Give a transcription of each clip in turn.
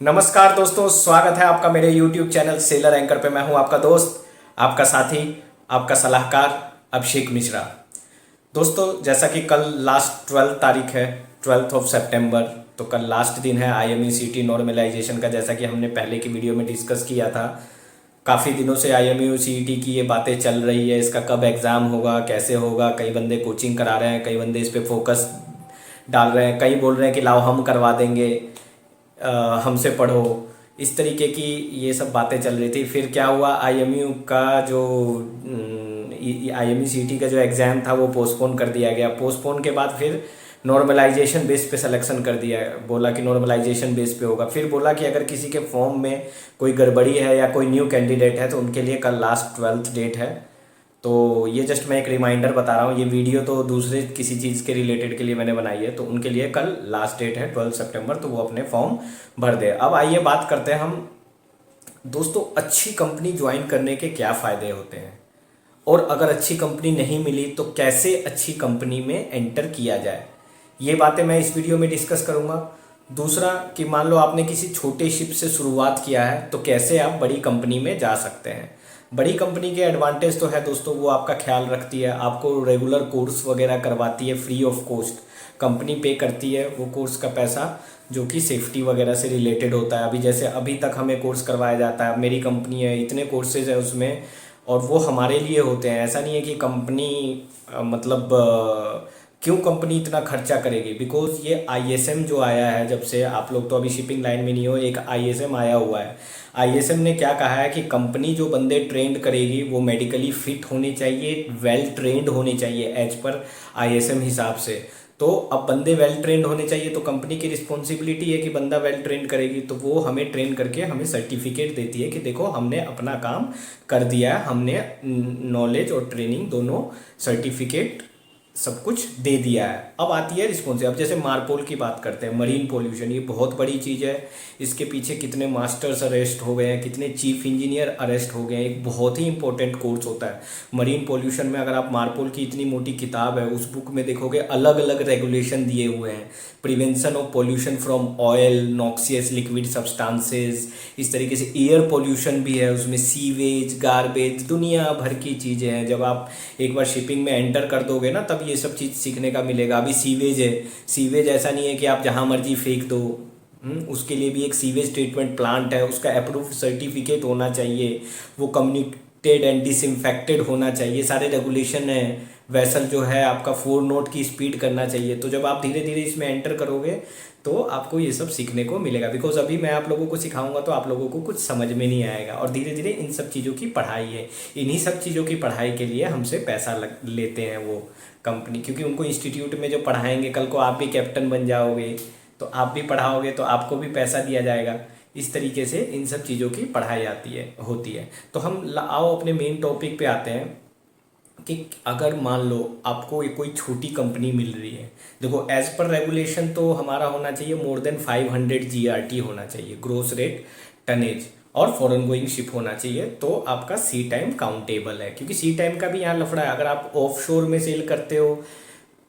नमस्कार दोस्तों, स्वागत है आपका मेरे YouTube चैनल सेलर एंकर पे। मैं हूं आपका दोस्त, आपका साथी, आपका सलाहकार अभिषेक मिश्रा। दोस्तों, जैसा कि कल लास्ट 12 तारीख है, 12 ऑफ सितंबर, तो कल लास्ट दिन है IMU-CET नॉर्मलाइजेशन का। जैसा कि हमने पहले की वीडियो में डिस्कस किया था, काफ़ी दिनों से IMU-CET की ये बातें चल रही है, इसका कब एग्ज़ाम होगा, कैसे होगा। कई बंदे कोचिंग करा रहे हैं, कई बंदे इस पर फोकस डाल रहे हैं, कई बोल रहे हैं कि लाओ हम करवा देंगे, हमसे पढ़ो। इस तरीके की ये सब बातें चल रही थी। फिर क्या हुआ, IMU-CET का जो एग्ज़ाम था वो पोस्टपोन कर दिया गया। पोस्टपोन के बाद फिर नॉर्मलाइजेशन बेस पे सिलेक्शन कर दिया, बोला कि नॉर्मलाइजेशन बेस पे होगा। फिर बोला कि अगर किसी के फॉर्म में कोई गड़बड़ी है या कोई न्यू कैंडिडेट है तो उनके लिए कल लास्ट 12th डेट है। तो ये जस्ट मैं एक रिमाइंडर बता रहा हूँ, ये वीडियो तो दूसरे किसी चीज़ के रिलेटेड के लिए मैंने बनाई है। तो उनके लिए कल लास्ट डेट है 12 सितंबर, तो वो अपने फॉर्म भर दे। अब आइए बात करते हैं हम दोस्तों, अच्छी कंपनी ज्वाइन करने के क्या फ़ायदे होते हैं, और अगर अच्छी कंपनी नहीं मिली तो कैसे अच्छी कंपनी में एंटर किया जाए। ये बातें मैं इस वीडियो में डिस्कस करूँगा। दूसरा कि मान लो आपने किसी छोटे शिप से शुरुआत किया है तो कैसे आप बड़ी कंपनी में जा सकते हैं। बड़ी कंपनी के एडवांटेज तो है दोस्तों, वो आपका ख्याल रखती है, आपको रेगुलर कोर्स वगैरह करवाती है फ्री ऑफ कॉस्ट। कंपनी पे करती है वो कोर्स का पैसा, जो कि सेफ्टी वगैरह से रिलेटेड होता है। अभी तक हमें कोर्स करवाया जाता है, मेरी कंपनी है, इतने कोर्सेज है उसमें, और वो हमारे लिए होते हैं। ऐसा नहीं है कि कंपनी क्यों कंपनी इतना खर्चा करेगी, बिकॉज ये ISM जो आया है, जब से आप लोग तो अभी शिपिंग लाइन में नहीं हो, एक ISM आया हुआ है। ISM ने क्या कहा है कि कंपनी जो बंदे ट्रेंड करेगी वो मेडिकली फिट होने चाहिए, वेल ट्रेंड होने चाहिए एज पर ISM हिसाब से। तो अब बंदे वेल ट्रेंड होने चाहिए, तो कंपनी की रिस्पॉन्सिबिलिटी है कि बंदा वेल ट्रेंड करेगी, तो वो हमें ट्रेन करके हमें सर्टिफिकेट देती है कि देखो हमने अपना काम कर दिया है, हमने नॉलेज और ट्रेनिंग दोनों सर्टिफिकेट सब कुछ दे दिया है। अब आती है रिस्पॉन्सिबिलिटी। अब जैसे मारपोल की बात करते हैं, मरीन पोल्यूशन, ये बहुत बड़ी चीज़ है। इसके पीछे कितने मास्टर्स अरेस्ट हो गए हैं, कितने चीफ इंजीनियर अरेस्ट हो गए हैं। एक बहुत ही इंपॉर्टेंट कोर्स होता है मरीन पोल्यूशन में। अगर आप मारपोल की इतनी मोटी किताब है, उस बुक में देखोगे अलग अलग रेगुलेशन दिए हुए हैं। Prevention of pollution from oil, noxious liquid substances, इस तरीके से एयर पोल्यूशन भी है उसमें, सीवेज, गार्बेज, दुनिया भर की चीज़ें हैं। जब आप एक बार शिपिंग में एंटर कर दोगे ना, तब ये सब चीज़ सीखने का मिलेगा। अभी सीवेज है, सीवेज ऐसा नहीं है कि आप जहाँ मर्जी फेंक दो। उसके लिए भी एक सीवेज ट्रीटमेंट प्लांट है, उसका अप्रूव सर्टिफिकेट होना चाहिए, वो कम्युनिकेटेड एंड डिसइंफेक्टेड होना चाहिए, सारे रेगुलेशन है। वेसल जो है आपका 4 नॉट की स्पीड करना चाहिए। तो जब आप धीरे धीरे इसमें एंटर करोगे तो आपको ये सब सीखने को मिलेगा। बिकॉज अभी मैं आप लोगों को सिखाऊंगा तो आप लोगों को कुछ समझ में नहीं आएगा, और धीरे धीरे इन सब चीज़ों की पढ़ाई है। इन्हीं सब चीज़ों की पढ़ाई के लिए हमसे पैसा लेते हैं वो कंपनी, क्योंकि उनको इंस्टीट्यूट में जो पढ़ाएंगे, कल को आप भी कैप्टन बन जाओगे तो आप भी पढ़ाओगे तो आपको भी पैसा दिया जाएगा। इस तरीके से इन सब चीज़ों की पढ़ाई होती है। तो हम आओ अपने मेन टॉपिक पे आते हैं कि अगर मान लो आपको कोई छोटी कंपनी मिल रही है। देखो, एज पर रेगुलेशन तो हमारा होना चाहिए मोर देन 500 GRT होना चाहिए, ग्रोस रेट टनेज, और फॉरेन गोइंग शिप होना चाहिए, तो आपका सी टाइम काउंटेबल है। क्योंकि सी टाइम का भी यहाँ लफड़ा है। अगर आप ऑफ शोर में सेल करते हो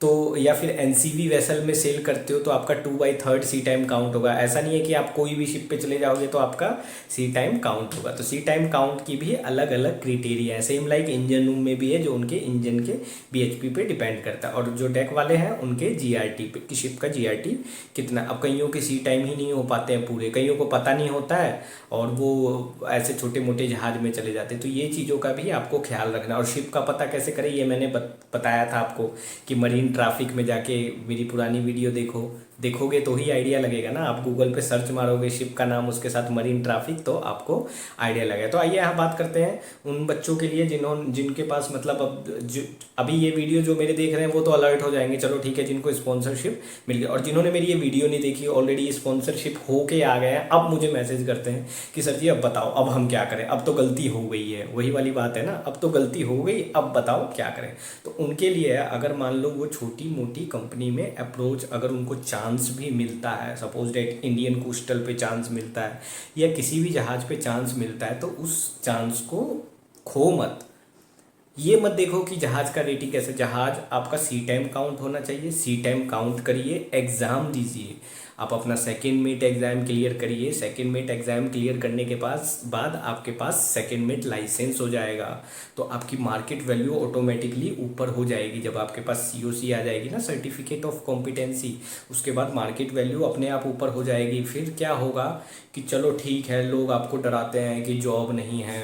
तो, या फिर NCV वेसल में सेल करते हो, तो आपका 2/3 सी टाइम काउंट होगा। ऐसा नहीं है कि आप कोई भी शिप पे चले जाओगे तो आपका सी टाइम काउंट होगा। तो सी टाइम काउंट की भी अलग अलग क्राइटेरिया है। सेम लाइक इंजन रूम में भी है, जो उनके इंजन के BHP पे डिपेंड करता है, और जो डेक वाले हैं उनके GRT पे, कि शिप का GRT कितना। अब कईयों के सी टाइम ही नहीं हो पाते हैं पूरे, कईयों को पता नहीं होता है, और वो ऐसे छोटे मोटे जहाज में चले जाते हैं। तो ये चीज़ों का भी आपको ख्याल रखना। और शिप का पता कैसे करें, ये मैंने बताया था आपको कि मरीन ट्रैफिक में जाके मेरी पुरानी वीडियो देखोगे तो ही आइडिया लगेगा ना। आप गूगल पे सर्च मारोगे शिप का नाम, उसके साथ मरीन ट्रैफिक, तो आपको आइडिया लगेगा। तो आइए यहाँ बात करते हैं उन बच्चों के लिए जिनके पास मतलब अभी ये वीडियो जो मेरे देख रहे हैं वो तो अलर्ट हो जाएंगे, चलो ठीक है, जिनको स्पॉन्सरशिप मिल गई। और जिन्होंने मेरी ये वीडियो नहीं देखी, ऑलरेडी स्पॉन्सरशिप होके आ गए हैं, अब मुझे मैसेज करते हैं कि सर जी अब बताओ, अब हम क्या करें, अब तो गलती हो गई है। वही वाली बात है ना, अब तो गलती हो गई, अब बताओ क्या करें। तो उनके लिए अगर मान लो वो छोटी मोटी कंपनी में अप्रोच, अगर उनको चांस भी मिलता है, सपोज डेट इंडियन कोस्टल पे चांस मिलता है या किसी भी जहाज़ पे चांस मिलता है, तो उस चांस को खो मत। ये मत देखो कि जहाज़ का रेटिंग कैसे, जहाज़ आपका सी टाइम काउंट होना चाहिए, सी टाइम काउंट करिए, एग्ज़ाम दीजिए। आप अपना सेकेंड मेट एग्ज़ाम क्लियर करिए। सेकेंड मेट एग्ज़ाम क्लियर करने के बाद आपके पास सेकेंड मेट लाइसेंस हो जाएगा, तो आपकी मार्केट वैल्यू ऑटोमेटिकली ऊपर हो जाएगी। जब आपके पास COC आ जाएगी ना, सर्टिफिकेट ऑफ कॉम्पिटेंसी, उसके बाद मार्केट वैल्यू अपने आप ऊपर हो जाएगी। फिर क्या होगा कि चलो ठीक है, लोग आपको डराते हैं कि जॉब नहीं है,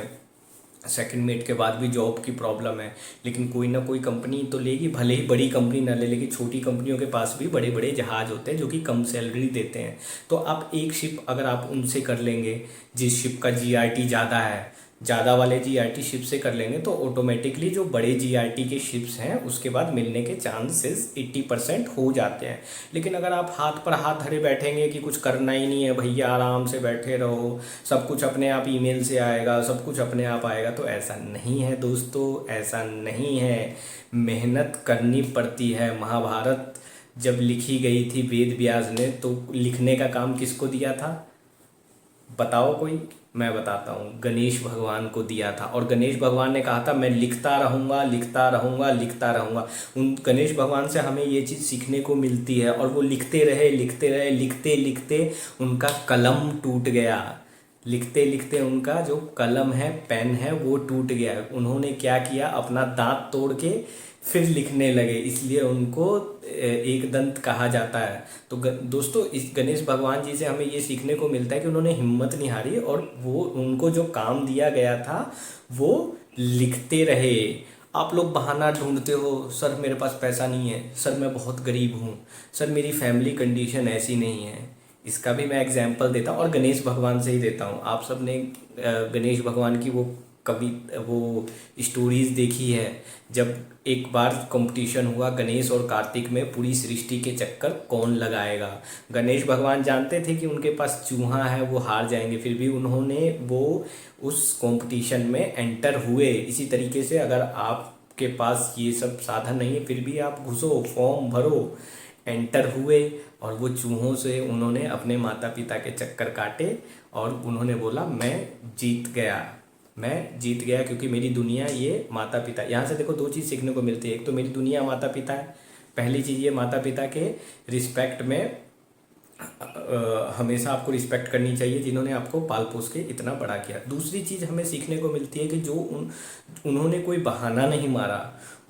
सेकंड मेट के बाद भी जॉब की प्रॉब्लम है, लेकिन कोई ना कोई कंपनी तो लेगी, भले ही बड़ी कंपनी ना ले, लेकिन छोटी कंपनियों के पास भी बड़े बड़े जहाज़ होते हैं जो कि कम सैलरी देते हैं। तो आप एक शिप अगर आप उनसे कर लेंगे, जिस शिप का GRT ज़्यादा है, ज़्यादा वाले GRT शिप से कर लेंगे, तो ऑटोमेटिकली जो बड़े GRT के शिप्स हैं उसके बाद मिलने के चांसेस 80% हो जाते हैं। लेकिन अगर आप हाथ पर हाथ धरे बैठेंगे कि कुछ करना ही नहीं है भैया, आराम से बैठे रहो, सब कुछ अपने आप ईमेल से आएगा, सब कुछ अपने आप आएगा, तो ऐसा नहीं है दोस्तों, ऐसा नहीं है। मेहनत करनी पड़ती है। महाभारत जब लिखी गई थी वेद व्यास ने, तो लिखने का काम किसको दिया था बताओ कोई? मैं बताता हूँ, गणेश भगवान को दिया था। और गणेश भगवान ने कहा था मैं लिखता रहूँगा, लिखता रहूँगा, लिखता रहूँगा। उन गणेश भगवान से हमें ये चीज़ सीखने को मिलती है। और वो लिखते रहे, लिखते रहे, लिखते लिखते उनका कलम टूट गया। लिखते लिखते उनका जो कलम है, पेन है, वो टूट गया। उन्होंने क्या किया, अपना दांत तोड़ के फिर लिखने लगे, इसलिए उनको एक दंत कहा जाता है। तो दोस्तों, इस गणेश भगवान जी से हमें ये सीखने को मिलता है कि उन्होंने हिम्मत नहीं हारी, और वो उनको जो काम दिया गया था वो लिखते रहे। आप लोग बहाना ढूंढते हो, सर मेरे पास पैसा नहीं है, सर मैं बहुत गरीब हूँ, सर मेरी फैमिली कंडीशन ऐसी नहीं है। इसका भी मैं एग्जाम्पल देता हूँ, और गणेश भगवान से ही देता हूँ। आप सब ने गणेश भगवान की वो कभी वो स्टोरीज देखी है, जब एक बार कंपटीशन हुआ गणेश और कार्तिक में, पूरी सृष्टि के चक्कर कौन लगाएगा। गणेश भगवान जानते थे कि उनके पास चूहा है, वो हार जाएंगे, फिर भी उन्होंने वो उस कंपटीशन में एंटर हुए। इसी तरीके से अगर आपके पास ये सब साधन नहीं है, फिर भी आप घुसो, फॉर्म भरो, एंटर हुए, और वो चूहों से उन्होंने अपने माता पिता के चक्कर काटे, और उन्होंने बोला मैं जीत गया, मैं जीत गया, क्योंकि मेरी दुनिया ये माता पिता। यहाँ से देखो दो चीज़ सीखने को मिलती है। एक तो मेरी दुनिया माता पिता है, पहली चीज़ ये माता पिता के रिस्पेक्ट में हमेशा आपको रिस्पेक्ट करनी चाहिए, जिन्होंने आपको पाल पोस के इतना बड़ा किया। दूसरी चीज़ हमें सीखने को मिलती है कि जो उन्होंने कोई बहाना नहीं मारा,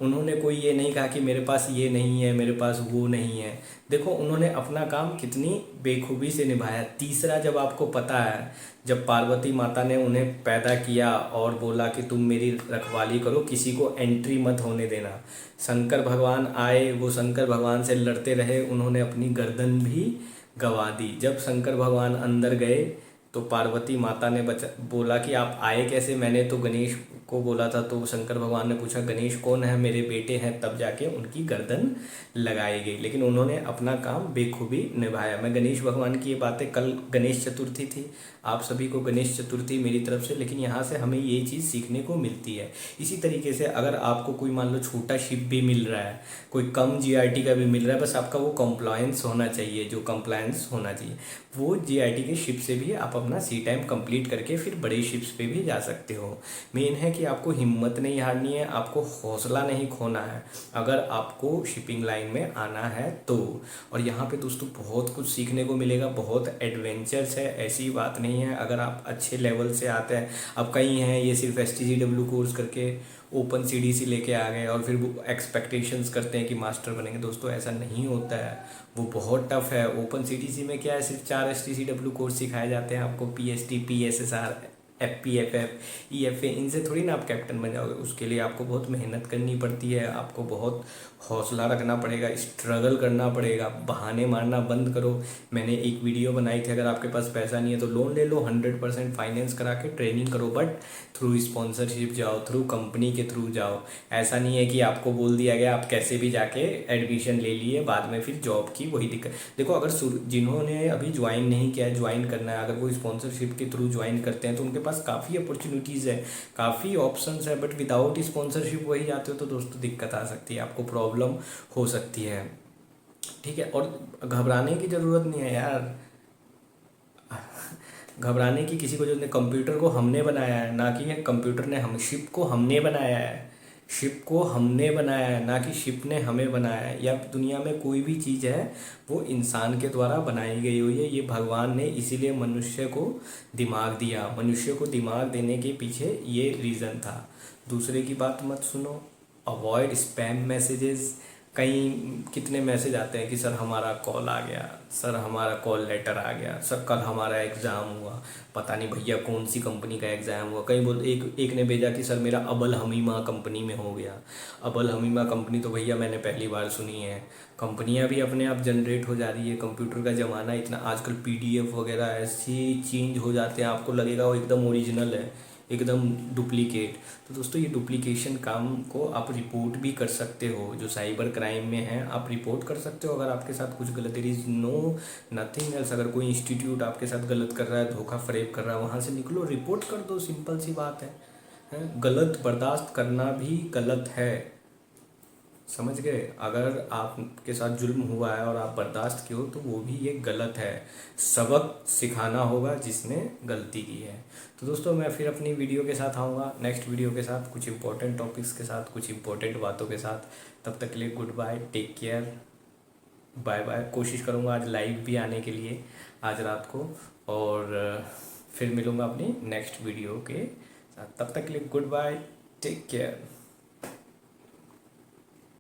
उन्होंने कोई ये नहीं कहा कि मेरे पास ये नहीं है, मेरे पास वो नहीं है। देखो उन्होंने अपना काम कितनी बेखूबी से निभाया। तीसरा, जब आपको पता है, जब पार्वती माता ने उन्हें पैदा किया और बोला कि तुम मेरी रखवाली करो, किसी को एंट्री मत होने देना, शंकर भगवान आए, वो शंकर भगवान से लड़ते रहे, उन्होंने अपनी गर्दन भी गवा दी। जब शंकर भगवान अंदर गए तो पार्वती माता ने बोला कि आप आए कैसे, मैंने तो गणेश को बोला था। तो शंकर भगवान ने पूछा गणेश कौन है, मेरे बेटे हैं, तब जाके उनकी गर्दन लगाई गई। लेकिन उन्होंने अपना काम बेखूबी निभाया। मैं गणेश भगवान की ये बातें, कल गणेश चतुर्थी थी, आप सभी को गणेश चतुर्थी मेरी तरफ से। लेकिन यहाँ से हमें ये चीज़ सीखने को मिलती है। इसी तरीके से अगर आपको कोई मान लो छोटा शिप भी मिल रहा है, कोई कम GRT का भी मिल रहा है, बस आपका वो कंप्लायंस होना चाहिए, जो कंप्लायंस होना चाहिए, वो GRT के शिप से भी आप अपना सी टाइम कंप्लीट करके फिर बड़े शिप्स पे भी जा सकते हो। मेन है कि आपको हिम्मत नहीं हारनी है, आपको हौसला नहीं खोना है, अगर आपको शिपिंग लाइन में आना है तो। और यहाँ पे दोस्तों बहुत कुछ सीखने को मिलेगा, बहुत एडवेंचर्स है, ऐसी बात नहीं है। अगर आप अच्छे लेवल से आते हैं, अब कई हैं ये सिर्फ STCW कोर्स करके ओपन CDC लेके आ गए और फिर वो एक्सपेक्टेशंस करते हैं कि मास्टर बनेंगे। दोस्तों ऐसा नहीं होता है, वो बहुत टफ है। ओपन CDC में क्या है, सिर्फ 4 STCW कोर्स सिखाए जाते हैं आपको, PST, PSSR, FP, FF, EFA, इनसे थोड़ी ना आप कैप्टन बन जाओगे। उसके लिए आपको बहुत मेहनत करनी पड़ती है, आपको बहुत हौसला रखना पड़ेगा, स्ट्रगल करना पड़ेगा। बहाने मारना बंद करो। मैंने एक वीडियो बनाई थी, अगर आपके पास पैसा नहीं है तो लोन ले लो, 100% फाइनेंस करा के ट्रेनिंग करो, बट थ्रू स्पॉन्सरशिप जाओ, थ्रू कंपनी के थ्रू जाओ। ऐसा नहीं है कि आपको बोल दिया गया आप कैसे भी जाके एडमिशन ले लिए, बाद में फिर जॉब की वही दिक्कत। देखो अगर जिन्होंने अभी ज्वाइन नहीं किया है, ज्वाइन करना है, अगर वो स्पॉन्सरशिप के थ्रू ज्वाइन करते हैं तो उनके पास काफ़ी अपॉर्चुनिटीज़ है, काफ़ी ऑप्शंस है, बट विदाउट स्पॉन्सरशिप वही जाते हो तो दोस्तों दिक्कत आ सकती है, आपको प्रॉब्लम हो सकती है। ठीक है, और घबराने की ज़रूरत नहीं है यार, घबराने की किसी को जो कंप्यूटर को हमने बनाया है, ना कि कंप्यूटर ने हम शिप को हमने बनाया है। शिप को हमने बनाया है, ना कि शिप ने हमें बनाया है। या दुनिया में कोई भी चीज़ है वो इंसान के द्वारा बनाई गई हुई है। ये भगवान ने इसीलिए मनुष्य को दिमाग दिया, मनुष्य को दिमाग देने के पीछे ये रीज़न था। दूसरे की बात मत सुनो, अवॉइड स्पैम मैसेजेस। कहीं कितने मैसेज आते हैं कि सर हमारा कॉल आ गया, सर हमारा कॉल लेटर आ गया, सर कल हमारा एग्ज़ाम हुआ। पता नहीं भैया कौन सी कंपनी का एग्ज़ाम हुआ। कहीं बोल एक ने भेजा कि सर मेरा अबल हमीमा कंपनी में हो गया। अबल हमीमा कंपनी तो भैया मैंने पहली बार सुनी है। कंपनियां भी अपने आप जनरेट हो जा रही है, कंप्यूटर का ज़माना इतना, आजकल पीडीएफ वगैरह ऐसे चेंज हो जाते हैं, आपको लगेगा वो एकदम ओरिजिनल है, एकदम डुप्लीकेट। तो दोस्तों ये डुप्लीकेशन काम को आप रिपोर्ट भी कर सकते हो, जो साइबर क्राइम में है आप रिपोर्ट कर सकते हो अगर आपके साथ कुछ गलत। There is no nothing else. अगर कोई इंस्टीट्यूट आपके साथ गलत कर रहा है, धोखा फरेब कर रहा है, वहाँ से निकलो, रिपोर्ट कर दो, सिंपल सी बात है। हैं? गलत बर्दाश्त करना भी गलत है, समझ गए। अगर आपके साथ जुल्म हुआ है और आप बर्दाश्त किए हो तो वो भी ये गलत है। सबक सिखाना होगा जिसने गलती की है। तो दोस्तों मैं फिर अपनी वीडियो के साथ आऊँगा, नेक्स्ट वीडियो के साथ, कुछ इंपॉर्टेंट टॉपिक्स के साथ, कुछ इंपॉर्टेंट बातों के साथ। तब तक के लिए good bye, take care, bye bye. कोशिश करूँगा आज लाइव भी आने के लिए आज रात को, और फिर मिलूँगा अपनी नेक्स्ट वीडियो के साथ। तब तक के लिए गुड बाय, टेक केयर।